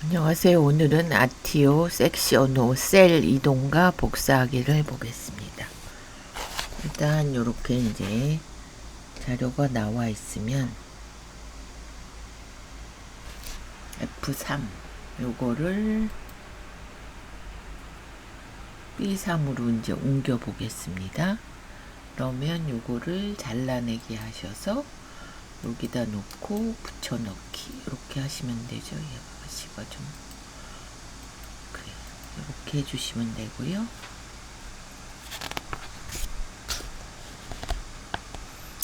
안녕하세요. 오늘은 아티오 섹시오노 셀 이동과 복사하기를 해보겠습니다. 일단 이렇게 이제 자료가 나와 있으면 F3 요거를 B3으로 이제 옮겨 보겠습니다. 그러면 요거를 잘라내기 하셔서 여기다 놓고 붙여넣기 이렇게 하시면 되죠. 얘가 좀 그래 이렇게 해주시면 되고요.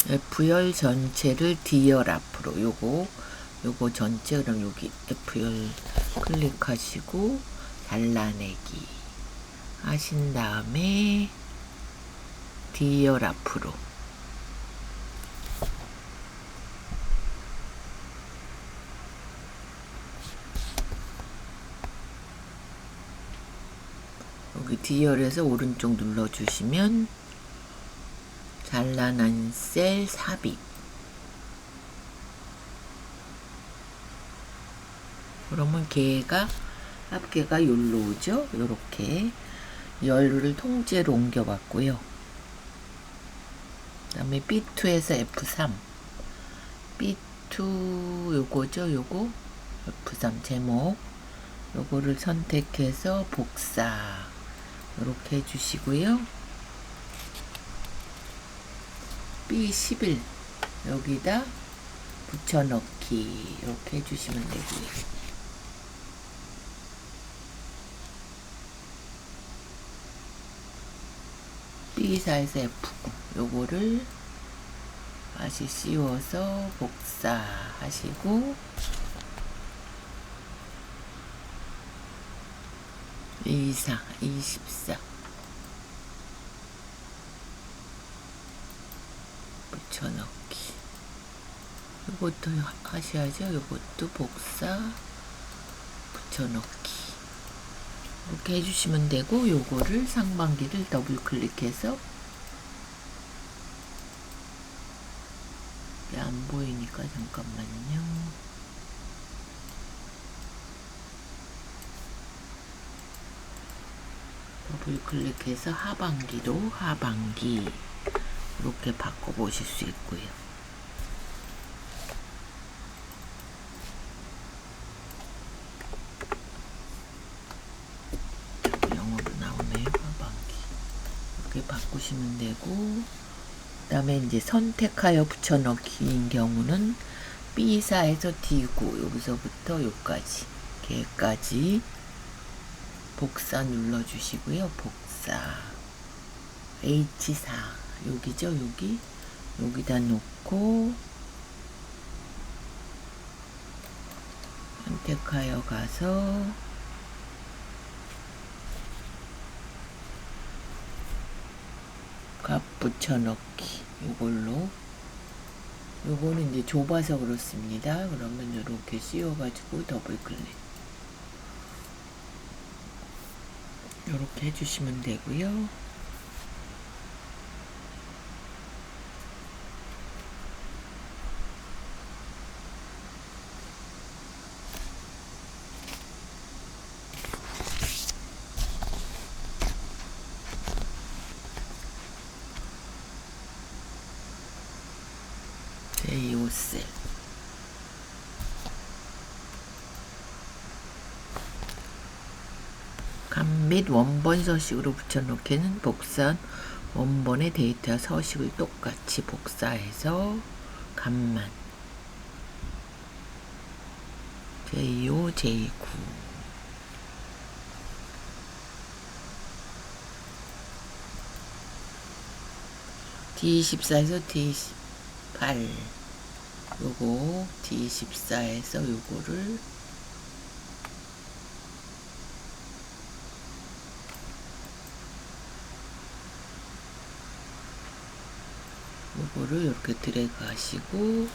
F열 전체를 D열 앞으로 요거 전체 그럼 여기 F열 클릭하시고 잘라내기 하신 다음에 D열 앞으로 여기 D열에서 오른쪽 눌러주시면 잘라낸 셀 삽입. 그러면 합계가 여기로 오죠. 요렇게 열을 통째로 옮겨봤고요. 그 다음에 B2에서 F3 B2 요거죠. 요거 F3 제목 요거를 선택해서 복사 이렇게 해주시고요. B11 여기다 붙여넣기 이렇게 해주시면 되고요. B4에서 F9 요거를 다시 씌워서 복사하시고 24 붙여넣기 이것도 하셔야죠. 이것도 복사 붙여넣기 이렇게 해주시면 되고 요거를 상반기를 더블 클릭해서 안 보이니까 잠깐만요. 더블 클릭해서 하반기로 하반기 이렇게 바꿔보실 수 있고요. 영어로 나오네요. 하반기 이렇게 바꾸시면 되고 그 다음에 이제 선택하여 붙여넣기인 경우는 B4에서 D9 여기서부터 여기까지 개까지 복사 눌러주시고요. 복사 H4 여기죠. 여기다 놓고 선택하여 가서 값 붙여넣기 요거는 이제 좁아서 그렇습니다. 그러면 이렇게 씌워가지고 더블 클릭 이렇게 해주시면 되고요. J5셀 감 및 원본 서식으로 붙여넣기는 복사한 원본의 데이터와 서식을 똑같이 복사해서 감만 J5, J9 D14에서 D18 요거 D14에서 요거를 이렇게 드래그 하시고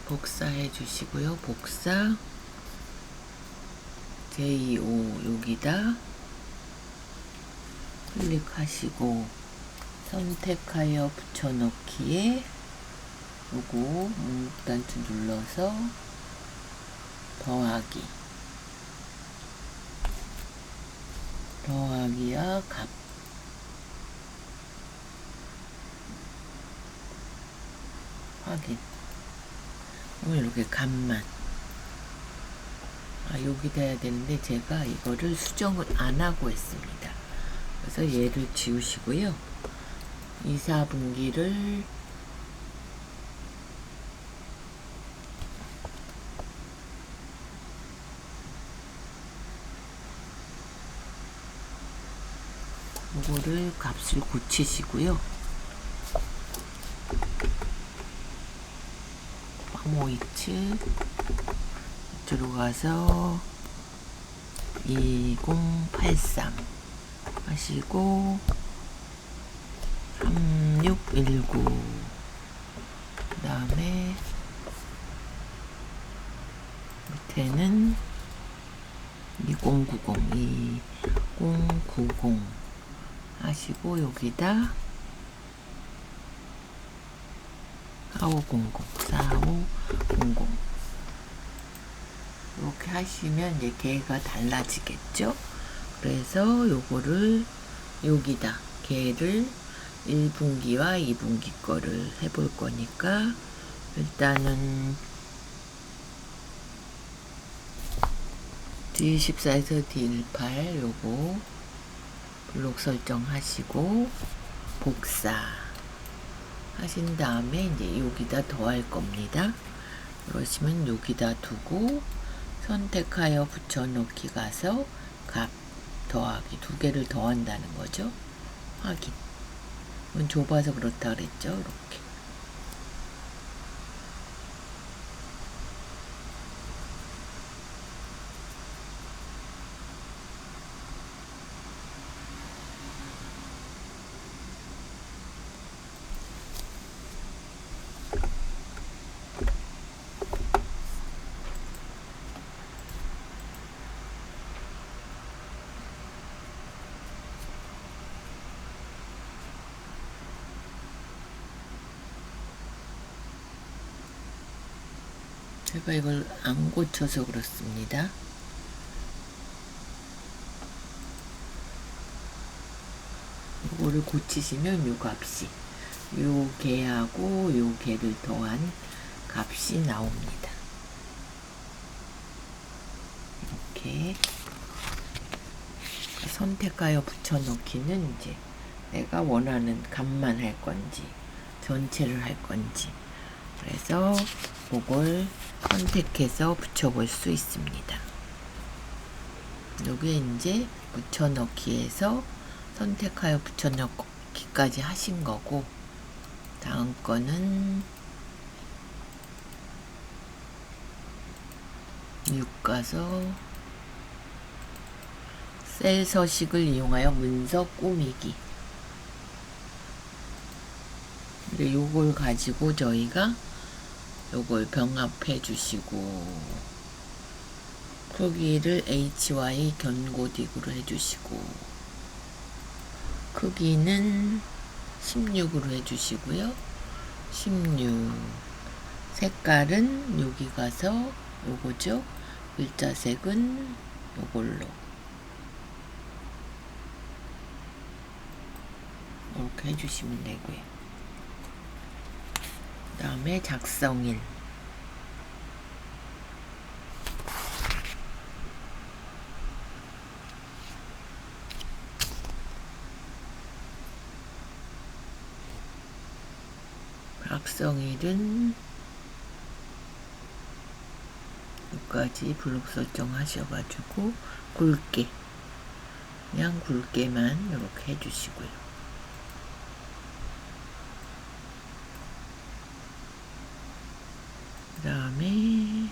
복사해 주시고요. 복사 J5 여기다 클릭하시고 선택하여 붙여넣기에 요거 목단추 눌러서 더하기야 값. 확인. 그럼 이렇게 값만. 여기다 해야 되는데 제가 이거를 수정을 안 하고 했습니다. 그래서 얘를 지우시고요. 2, 4분기를 요거를 값을 고치시고요. 352츠 이쪽으로 가서 2083 하시고 3619 그 다음에 밑에는 2090 하시고 여기다 4500 이렇게 하시면 이제 개가 달라지겠죠. 그래서 요거를 여기다 개를 1분기와 2분기 거를 해볼 거니까 일단은 D14에서 D18 요거 블록 설정하시고 복사 하신 다음에 이제 여기다 더할 겁니다. 그러시면 여기다 두고 선택하여 붙여넣기 가서 값 더하기 두 개를 더한다는 거죠. 확인. 이건 좁아서 그렇다 그랬죠. 이렇게. 제가 이걸 안 고쳐서 그렇습니다. 이거를 고치시면 요 값이 요 개하고 요 개를 더한 값이 나옵니다. 이렇게 선택하여 붙여넣기는 이제 내가 원하는 값만 할 건지 전체를 할 건지 그래서 그걸 선택해서 붙여볼 수 있습니다. 여기에 이제 붙여넣기에서 선택하여 붙여넣기까지 하신 거고 다음 거는 6 가서 셀 서식을 이용하여 문서 꾸미기. 근데 요걸 가지고 저희가 요걸 병합해 주시고 크기를 HY 견고딕으로 해주시고 크기는 16으로 해주시고요. 16 색깔은 여기 가서 요거죠. 글자색은 요걸로 이렇게 해주시면 되고요. 그 다음에 작성일 작성일은 여기까지 블록 설정 하셔가지고 굵게 그냥 굵게만 이렇게 해주시고요. 그 다음에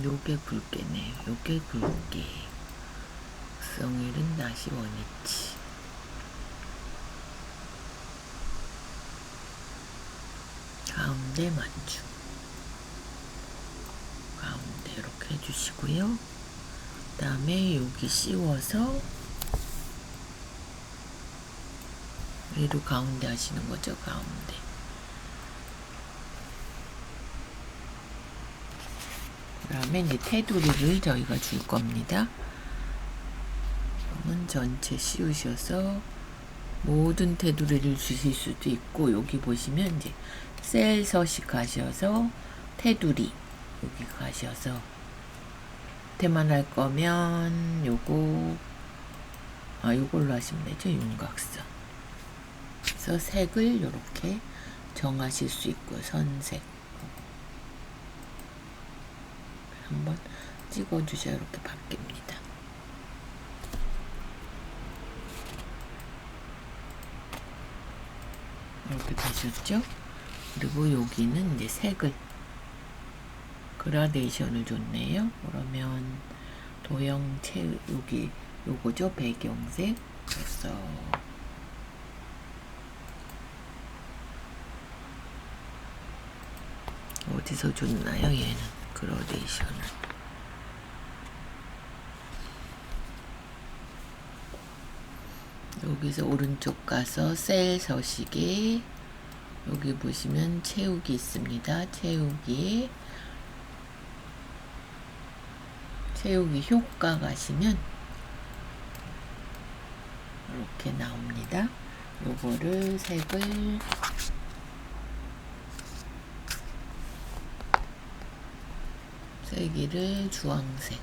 요게 굵게네요. 요게 굵게 작성일은 다시 원위치 가운데 맞춤 가운데 이렇게 해주시고요. 그 다음에 여기 씌워서 얘도 가운데 하시는 거죠, 가운데. 그 다음에 이제 테두리를 저희가 줄 겁니다. 그러면 전체 씌우셔서 모든 테두리를 주실 수도 있고, 여기 보시면 이제 셀 서식하셔서 테두리 여기 가셔서 테만 할 거면 요걸로 하시면 되죠. 윤곽선. 그래서 색을 이렇게 정하실 수 있고, 선색 한번 찍어주셔야 이렇게 바뀝니다. 이렇게 되셨죠? 그리고 여기는 이제 색을 그라데이션을 줬네요. 그러면 도형체 여기 요거죠. 배경색. 그래서 어디서 줬나요? 얘는 그라데이션을. 여기서 오른쪽 가서 셀 서식에 여기 보시면 채우기 있습니다. 채우기 효과 가시면 이렇게 나옵니다. 요거를 색을 세기를 주황색,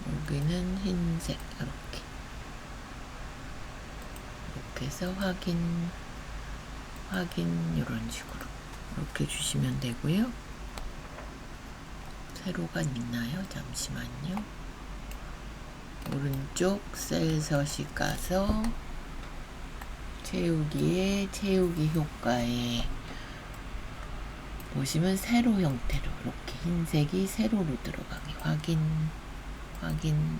여기는 흰색, 이렇게 해서 확인 이런 식으로 이렇게 주시면 되고요. 세로가 있나요? 잠시만요. 오른쪽 셀 서식 가서 채우기에 채우기 효과에 보시면 세로 형태로 이렇게 흰색이 세로로 들어가게 확인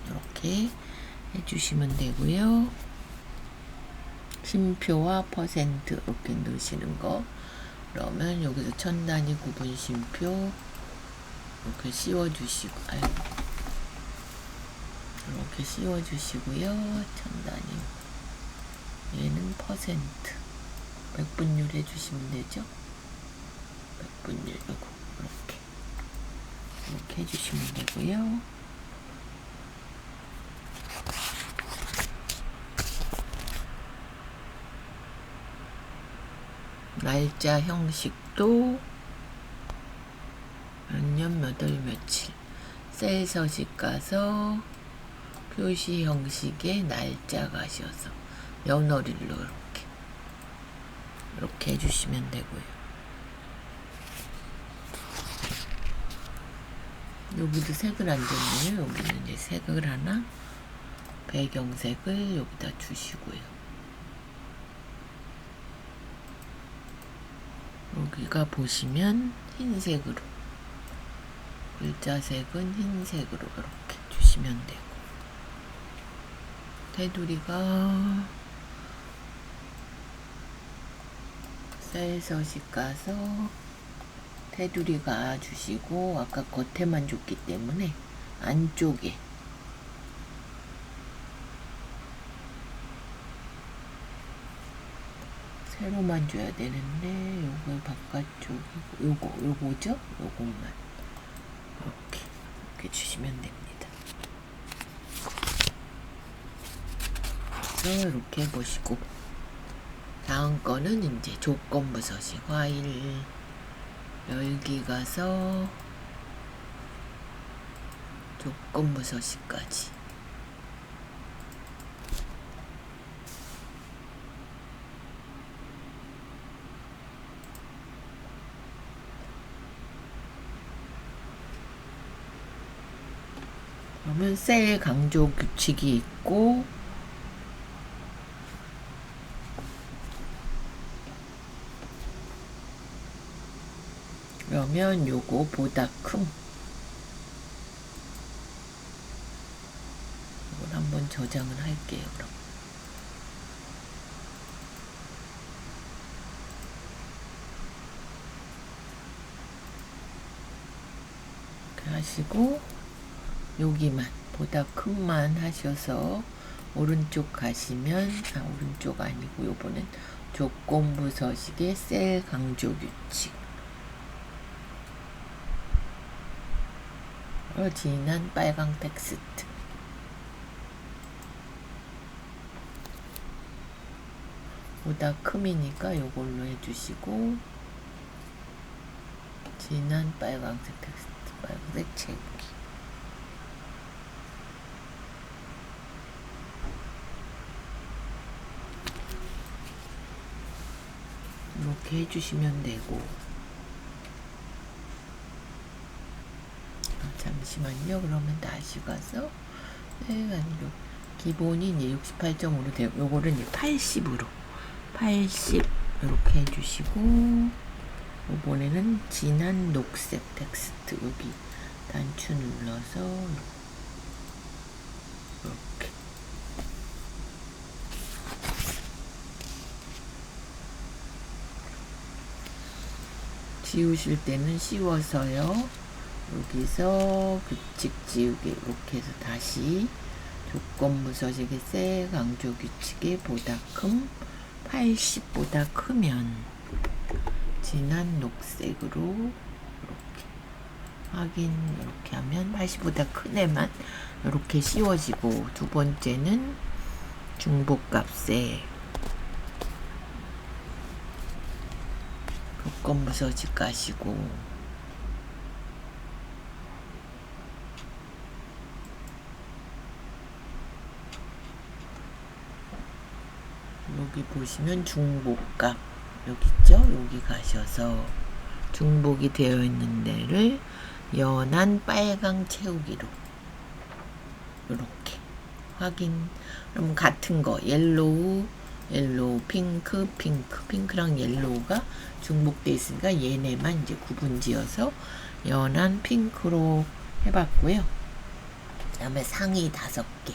이렇게 해주시면 되고요. 쉼표와 퍼센트 이렇게 넣으시는 거. 그러면 여기서 천 단위 구분 쉼표 이렇게 씌워주시고, 이렇게 씌워주시고요. 천 단위. 얘는 퍼센트. 백분율 해주시면 되죠. 백분율 이렇게 해주시면 되고요. 날짜 형식도 몇 년 몇 월 며칠 셀 서식 가서 표시 형식에 날짜 가셔서 연월일로 이렇게 해주시면 되고요. 여기도 색을 안 줬네요. 여기는 이제 색을 하나 배경색을 여기다 주시고요. 여기가 보시면 흰색으로 글자색은 흰색으로 이렇게 주시면 되고, 테두리가 셀 서식 가서 테두리가 주시고, 아까 겉에만 줬기 때문에 안쪽에 세로만 줘야 되는데 요거 바깥쪽이고 요거죠? 요것만 이렇게 주시면 됩니다. 그래서 이렇게 보시고, 다음 거는 이제 조건부 서식 화일 열기 가서 조건부 서식까지 그러면 셀 강조 규칙이 있고, 그러면 요거보다 큰 이걸 한번 저장을 할게요. 그럼 이렇게 하시고, 여기만 보다 큰만 하셔서 오른쪽 가시면 오른쪽 아니고 요번엔 조건부 서식의 셀 강조 규칙. 진한 빨강 텍스트. 보다 큼이니까 요걸로 해주시고, 진한 빨강색 텍스트, 빨간색 채우기. 이렇게 해주시면 되고, 잠시만요. 그러면 다시 가서 기본이 이제 68.5로 되고, 요거를 이제 80으로 80 이렇게 해주시고, 이번에는 진한 녹색 텍스트 여기 단추 눌러서 이렇게 지우실 때는 씌워서요. 여기서 규칙 지우개 이렇게 해서 다시 조건부 서식의 셀 강조 규칙의 보다 큼 80보다 크면 진한 녹색으로 이렇게 확인. 이렇게 하면 80보다 큰 애만 이렇게 씌워지고, 두 번째는 중복값에 조건부 서식 가시고, 여기 보시면 중복값 여기 있죠? 여기 가셔서 중복이 되어 있는 데를 연한 빨강 채우기로 이렇게 확인. 그럼 같은 거 옐로우, 핑크랑 옐로우가 중복되어 있으니까 얘네만 이제 구분지어서 연한 핑크로 해봤고요. 그 다음에 상의 5개.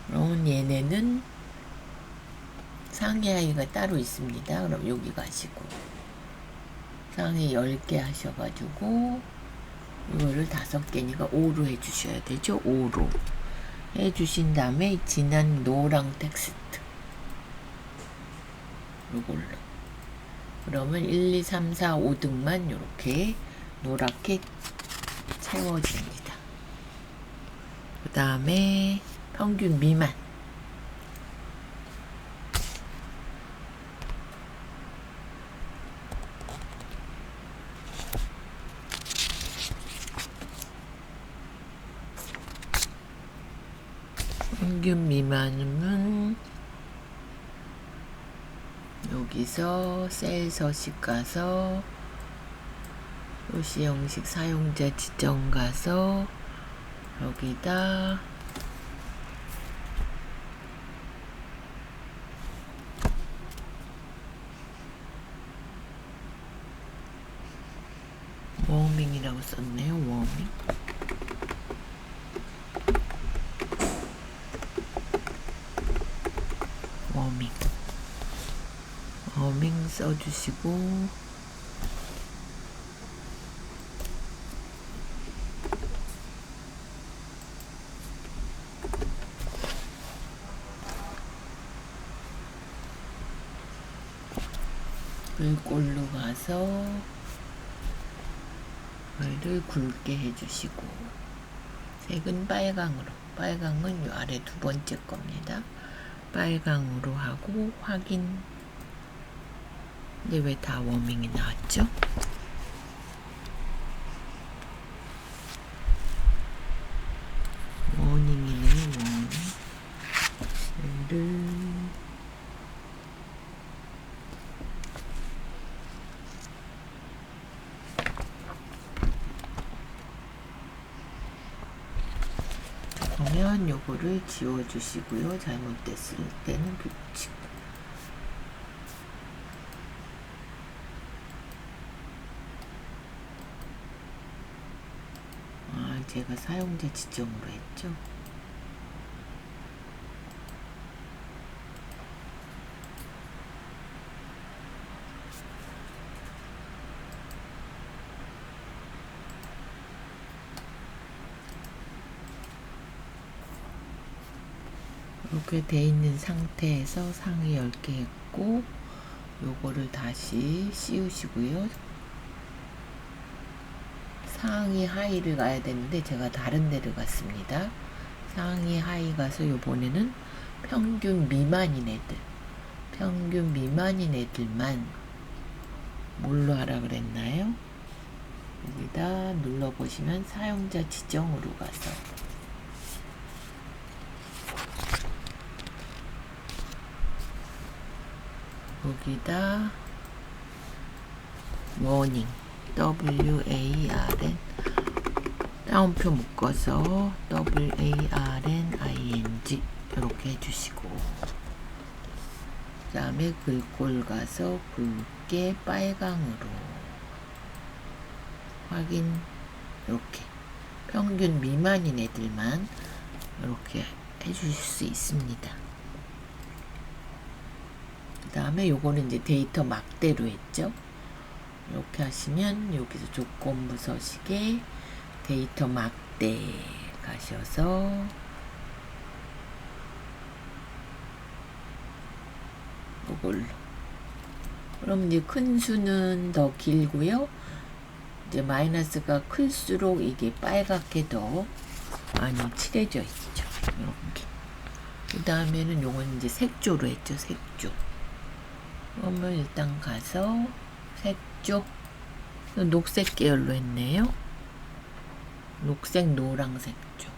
그럼 얘네는 상의 하의가 따로 있습니다. 그럼 여기 가시고 상의 10개 하셔가지고 이거를 5개니까 5로 해주셔야 되죠. 5로 해주신 다음에 진한 노랑 텍스트 이걸로, 그러면 1, 2, 3, 4, 5등만 이렇게 노랗게 채워집니다. 그 다음에 평균 미만. 평균 미만은 여기서 셀 서식 가서 표시 형식 사용자 지정 가서 여기다 워밍이라고 썼네요. 워밍. 워밍 써주시고, 글꼴로 가서 글을 굵게 해주시고, 색은 빨강으로, 빨강은 이 아래 두 번째 겁니다. 빨강으로 하고 확인. 근데 왜 다 워밍이 나왔죠? 워닝이네요. 워닝. 얘를 그러면 요거를 지워주시고요. 잘못됐을 때는 규칙. 제가 사용자 지정으로 했죠. 이렇게 돼 있는 상태에서 상의 10개 했고 요거를 다시 씌우시고요. 상의 하의를 가야 되는데 제가 다른 데를 갔습니다. 상의 하의 가서 요번에는 평균 미만인 애들만 뭘로 하라 그랬나요? 여기다 눌러보시면 사용자 지정으로 가서 여기다 워닝 WARN 따옴표 묶어서 WARNING 이렇게 해주시고 그 다음에 글꼴 가서 굵게 빨강으로 확인. 이렇게 평균 미만인 애들만 이렇게 해주실 수 있습니다. 그 다음에 요거는 이제 데이터 막대로 했죠. 이렇게 하시면 여기서 조건부 서식에 데이터 막대 가셔서 이걸로. 그럼 이제 큰 수는 더 길고요. 이제 마이너스가 클수록 이게 빨갛게 더 많이 칠해져 있죠. 이렇게. 그 다음에는 요건 이제 색조로 했죠. 색조. 그러면 일단 가서 색조. 녹색 계열로 했네요. 녹색, 노랑 색조.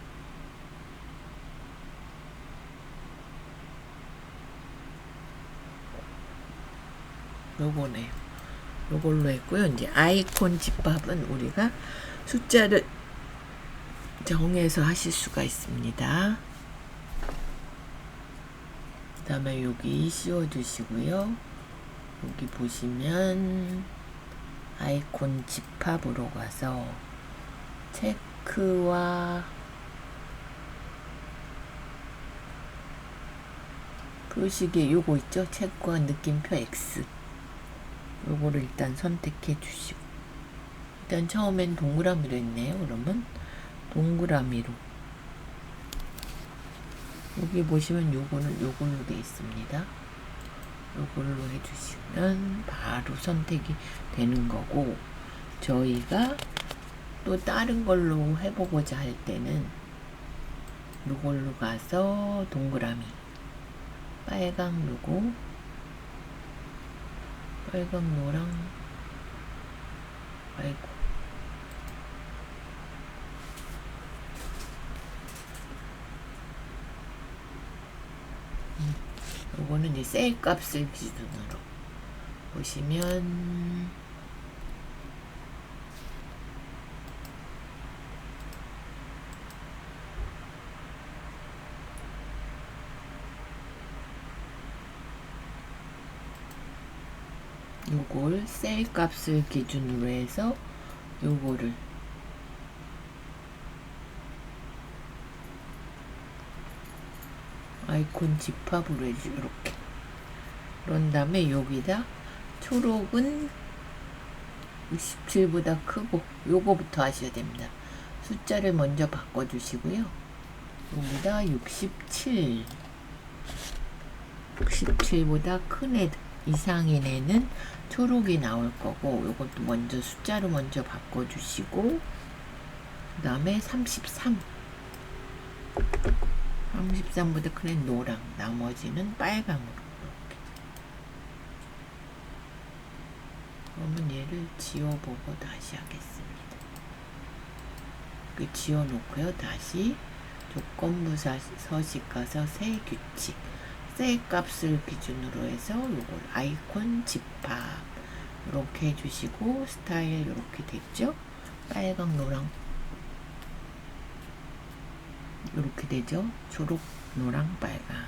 요거네요. 요걸로 했고요. 이제 아이콘 집합은 우리가 숫자를 정해서 하실 수가 있습니다. 그 다음에 여기 씌워주시고요. 여기 보시면 아이콘 집합으로 가서 체크와 표식에 요거 있죠? 체크와 느낌표 X. 요거를 일단 선택해 주시고 일단 처음엔 동그라미로 했네요. 그러면 동그라미로 여기 보시면 요거는 요걸로 되어 있습니다. 요걸로 해주시면 바로 선택이 되는 거고 저희가 또 다른 걸로 해보고자 할 때는 요걸로 가서 동그라미 빨강 요거 빨강 노랑 아이고 요거는 이제 셀 값을 기준으로 보시면 요걸 셀 값을 기준으로 해서 요거를 아이콘 집합으로 해줘. 이렇게 그런 다음에 여기다 초록은 67보다 크고 요거부터 하셔야 됩니다. 숫자를 먼저 바꿔주시고요. 여기다 67보다 큰 애 이상인 애는 초록이 나올 거고 요것도 먼저 숫자로 먼저 바꿔주시고 그 다음에 33보다 큰 애 노랑 나머지는 빨강으로 이렇게. 그러면 얘를 지워보고 다시 하겠습니다. 이렇게 지워놓고요. 다시 조건부 서식 가서 새 규칙 셀 값을 기준으로 해서 요걸 아이콘 집합 이렇게 해주시고 스타일 이렇게 됐죠. 빨강 노랑 이렇게 되죠. 초록 노랑 빨강.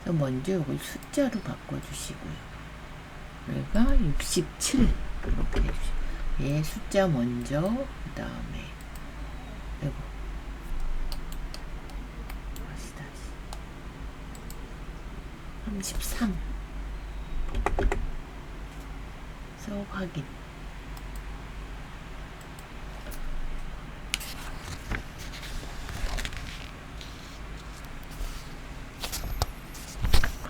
그래서 먼저 이걸 숫자로 바꿔주시고요. 여기가 67 이렇게 해주시고 얘 숫자 먼저 그 다음에 이거 33 그래서 확인.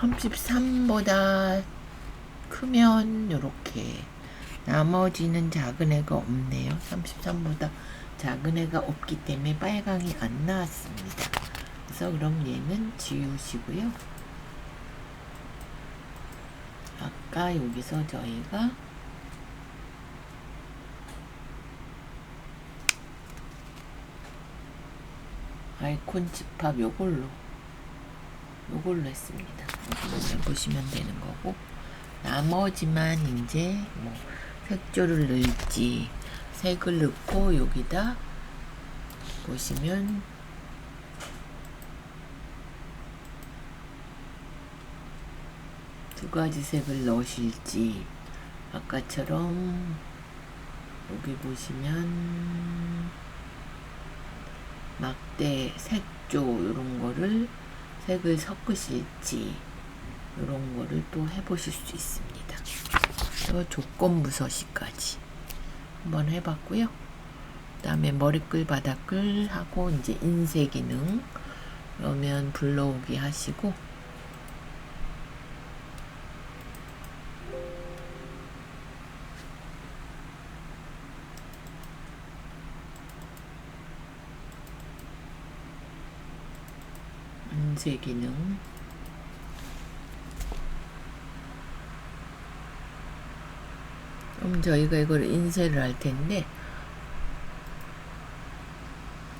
33보다 크면 이렇게, 나머지는 작은 애가 없네요. 33보다 작은 애가 없기 때문에 빨강이 안 나왔습니다. 그래서 그럼 얘는 지우시고요. 아까 여기서 저희가 아이콘 집합 요걸로 했습니다. 여기만 보시면 되는 거고, 나머지만 이제 뭐 색조를 넣을지 색을 넣고, 여기다 보시면 두 가지 색을 넣으실지, 아까처럼 여기 보시면 막대 색조 이런 거를 색을 섞으실지 이런 거를 또 해보실 수 있습니다. 조건부 서식까지 한번 해봤고요. 그 다음에 머리끌 바닥을 하고 이제 인쇄 기능, 그러면 불러오기 하시고, 인쇄 기능, 그럼 저희가 이걸 인쇄를 할 텐데,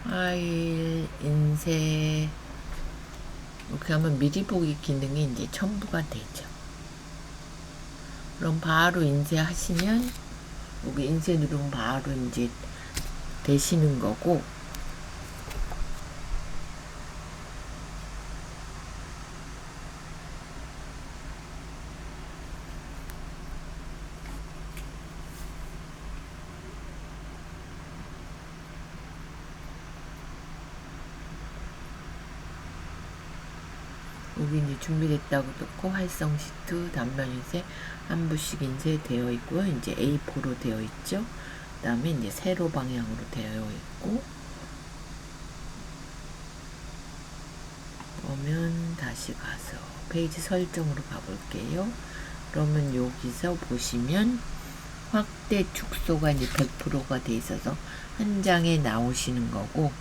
파일 인쇄 이렇게 하면 미리 보기 기능이 이제 첨부가 되죠. 그럼 바로 인쇄하시면 여기 인쇄 누르면 바로 이제 되시는 거고, 여기 이제 준비됐다고 넣고 활성 시트, 단면 인쇄, 한 부씩 인쇄 되어 있고요. 이제 A4로 되어 있죠. 그 다음에 이제 세로 방향으로 되어 있고, 그러면 다시 가서 페이지 설정으로 가볼게요. 그러면 여기서 보시면 확대 축소가 이제 100%가 돼 있어서 한 장에 나오시는 거고,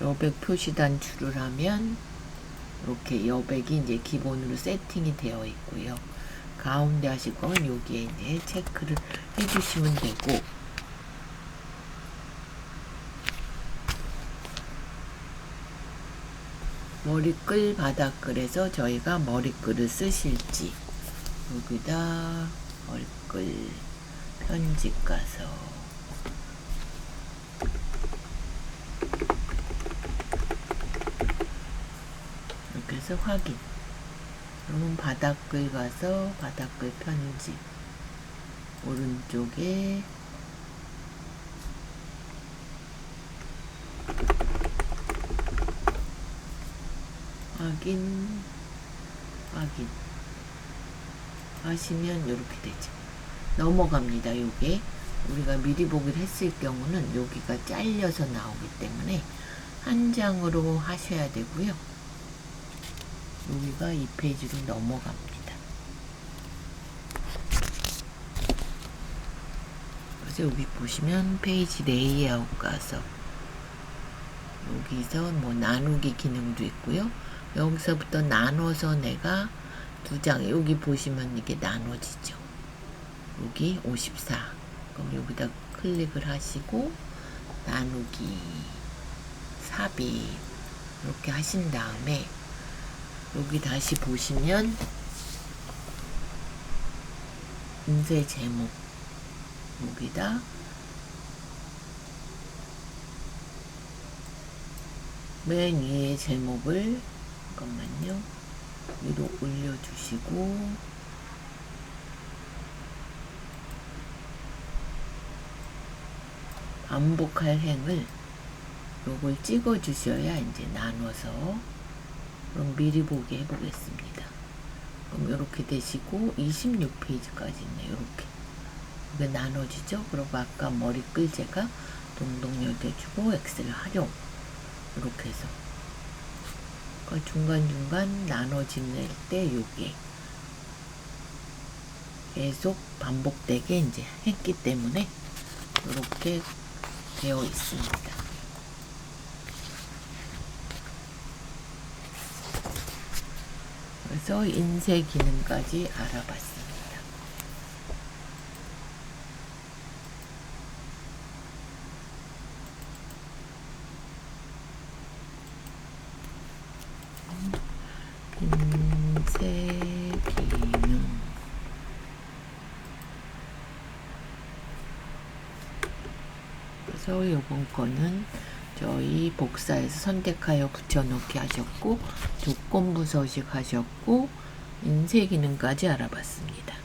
여백 표시 단추를 하면 이렇게 여백이 이제 기본으로 세팅이 되어 있고요. 가운데 하실 거면 여기에 이제 체크를 해주시면 되고, 머리끌 바닥글에서 저희가 머리끌을 쓰실지, 여기다 머리끌 편집 가서 이렇게 해서 확인. 그러면 바닥글 가서 바닥글 편집, 오른쪽에 확인 하시면 이렇게 되죠. 넘어갑니다. 요게 우리가 미리 보기를 했을 경우는 여기가 잘려서 나오기 때문에 한 장으로 하셔야 되고요. 여기가 이 페이지로 넘어갑니다. 그래서 여기 보시면 페이지 레이아웃 가서 여기서 뭐 나누기 기능도 있고요. 여기서부터 나눠서 내가 두 장, 여기 보시면 이게 나눠지죠. 여기 54. 그럼 여기다 클릭을 하시고 나누기 삽입 이렇게 하신 다음에 여기 다시 보시면 인쇄 제목 여기다 맨 위에 제목을 잠깐만요 위로 올려주시고 반복할 행을 요걸 찍어 주셔야 이제 나눠서 그럼 미리 보기 해보겠습니다. 그럼 이렇게 되시고 26페이지까지 있네. 이렇게 이게 나눠지죠. 그리고 아까 머리끌 제가 동동여대 주고 엑셀 활용 이렇게 해서 그러니까 중간중간 나눠 짓는 때 요게 계속 반복되게 이제 했기 때문에 이렇게 되어 있습니다. 그래서 인쇄 기능까지 알아봤습니다. 인쇄 기능. 그래서 이번 거는 저희 복사해서 선택하여 붙여넣기 하셨고, 조건부 서식 하셨고, 인쇄 기능까지 알아봤습니다.